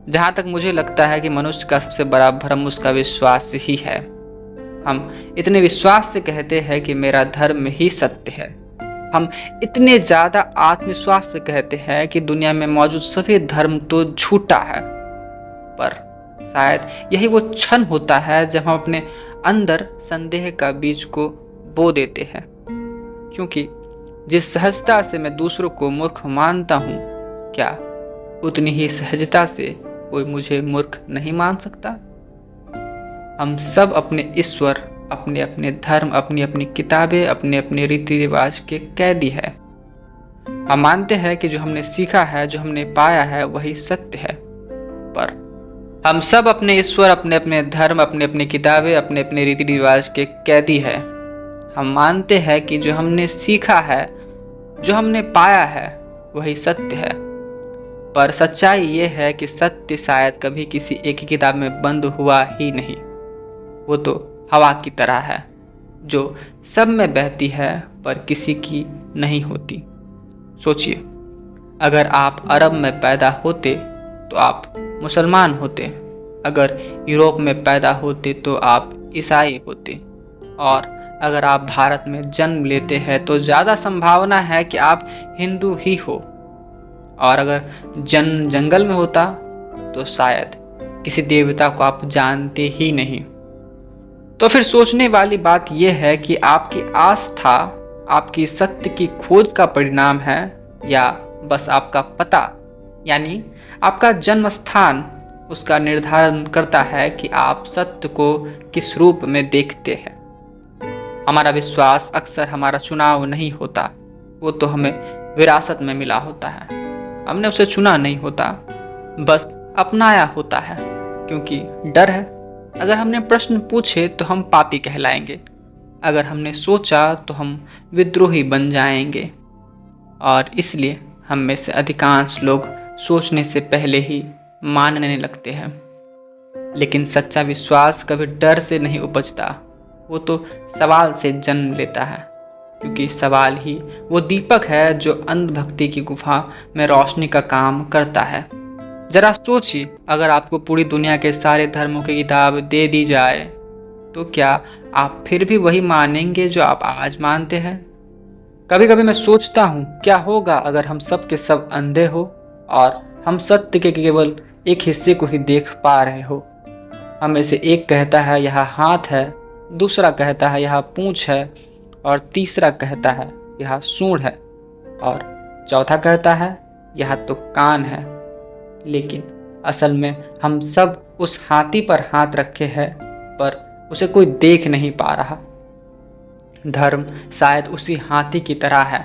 जहाँ तक मुझे लगता है कि मनुष्य का सबसे बड़ा भ्रम उसका विश्वास ही है। हम इतने विश्वास से कहते हैं कि मेरा धर्म ही सत्य है। हम इतने ज़्यादा आत्मविश्वास से कहते हैं कि दुनिया में मौजूद सभी धर्म तो झूठा है। पर शायद यही वो क्षण होता है जब हम अपने अंदर संदेह का बीज को बो देते हैं, क्योंकि जिस सहजता से मैं दूसरों को मूर्ख मानता हूँ, क्या उतनी ही सहजता से कोई मुझे मूर्ख नहीं मान सकता? हम सब अपने ईश्वर, अपने अपने धर्म, अपनी अपनी किताबें, अपने अपने रीति रिवाज के कैदी है। हम मानते हैं कि जो हमने सीखा है, जो हमने पाया है, वही सत्य है। पर हम सब अपने ईश्वर, अपने अपने धर्म, अपने अपनी किताबें, अपने अपने रीति रिवाज के कैदी है। हम मानते हैं कि जो हमने सीखा है, जो हमने पाया है, वही सत्य है। पर सच्चाई ये है कि सत्य शायद कभी किसी एक ही किताब में बंद हुआ ही नहीं। वो तो हवा की तरह है जो सब में बहती है पर किसी की नहीं होती। सोचिए, अगर आप अरब में पैदा होते तो आप मुसलमान होते, अगर यूरोप में पैदा होते तो आप ईसाई होते, और अगर आप भारत में जन्म लेते हैं तो ज़्यादा संभावना है कि आप हिंदू ही हो, और अगर जन्म जंगल में होता तो शायद किसी देवता को आप जानते ही नहीं। तो फिर सोचने वाली बात यह है कि आपकी आस्था आपकी सत्य की खोज का परिणाम है, या बस आपका पता यानी आपका जन्म स्थान उसका निर्धारण करता है कि आप सत्य को किस रूप में देखते हैं। हमारा विश्वास अक्सर हमारा चुनाव नहीं होता, वो तो हमें विरासत में मिला होता है। हमने उसे चुना नहीं होता, बस अपनाया होता है, क्योंकि डर है। अगर हमने प्रश्न पूछे तो हम पापी कहलाएंगे, अगर हमने सोचा तो हम विद्रोही बन जाएंगे, और इसलिए हम में से अधिकांश लोग सोचने से पहले ही मानने लगते हैं। लेकिन सच्चा विश्वास कभी डर से नहीं उपजता, वो तो सवाल से जन्म लेता है, क्योंकि सवाल ही वो दीपक है जो अंधभक्ति की गुफा में रोशनी का काम करता है। जरा सोचिए, अगर आपको पूरी दुनिया के सारे धर्मों की किताब दे दी जाए तो क्या आप फिर भी वही मानेंगे जो आप आज मानते हैं? कभी कभी मैं सोचता हूँ, क्या होगा अगर हम सब के सब अंधे हो और हम सत्य के केवल एक हिस्से को ही देख पा रहे हो। हम में से एक कहता है यह हाथ है, दूसरा कहता है यह पूंछ है, और तीसरा कहता है यह सूंड है, और चौथा कहता है यह तो कान है। लेकिन असल में हम सब उस हाथी पर हाथ रखे हैं, पर उसे कोई देख नहीं पा रहा। धर्म शायद उसी हाथी की तरह है।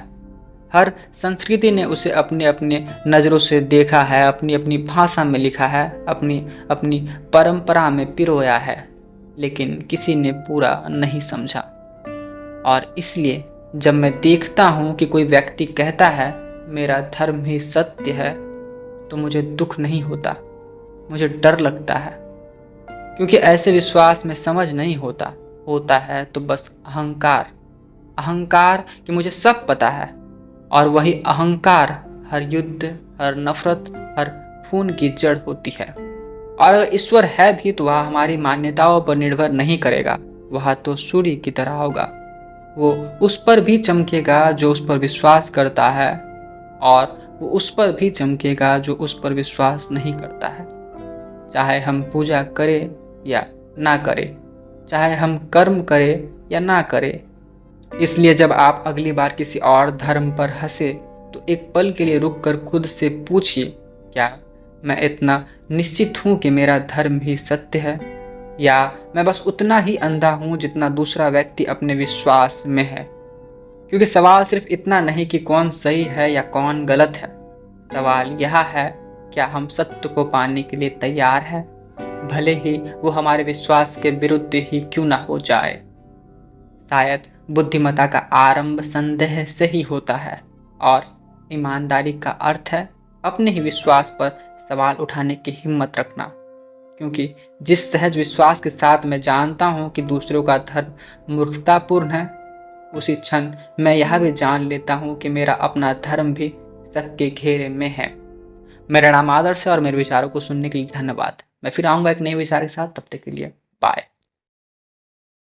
हर संस्कृति ने उसे अपने अपने नज़रों से देखा है, अपनी अपनी भाषा में लिखा है, अपनी अपनी परंपरा में पिरोया है, लेकिन किसी ने पूरा नहीं समझा। और इसलिए जब मैं देखता हूँ कि कोई व्यक्ति कहता है मेरा धर्म ही सत्य है, तो मुझे दुख नहीं होता, मुझे डर लगता है, क्योंकि ऐसे विश्वास में समझ नहीं होता, होता है तो बस अहंकार। अहंकार कि मुझे सब पता है, और वही अहंकार हर युद्ध, हर नफरत, हर खून की जड़ होती है। और अगर ईश्वर है भी तो वह हमारी मान्यताओं पर निर्भर नहीं करेगा, वह तो सूर्य की तरह होगा। वो उस पर भी चमकेगा जो उस पर विश्वास करता है, और वो उस पर भी चमकेगा जो उस पर विश्वास नहीं करता है। चाहे हम पूजा करें या ना करें, चाहे हम कर्म करें या ना करें। इसलिए जब आप अगली बार किसी और धर्म पर हंसे तो एक पल के लिए रुककर खुद से पूछिए, क्या मैं इतना निश्चित हूँ कि मेरा धर्म ही सत्य है, या मैं बस उतना ही अंधा हूँ जितना दूसरा व्यक्ति अपने विश्वास में है? क्योंकि सवाल सिर्फ इतना नहीं कि कौन सही है या कौन गलत है, सवाल यह है क्या हम सत्य को पाने के लिए तैयार हैं, भले ही वो हमारे विश्वास के विरुद्ध ही क्यों ना हो जाए। शायद बुद्धिमत्ता का आरंभ संदेह से ही होता है, और ईमानदारी का अर्थ है अपने ही विश्वास पर सवाल उठाने की हिम्मत रखना। क्योंकि जिस सहज विश्वास के साथ मैं जानता हूँ कि दूसरों का धर्म मूर्खतापूर्ण है, उसी क्षण मैं यह भी जान लेता हूँ कि मेरा अपना धर्म भी शक के घेरे में है। मेरा नाम आदर्श है और मेरे विचारों को सुनने के लिए धन्यवाद। मैं फिर आऊँगा एक नए विचार के साथ, तब तक के लिए बाय।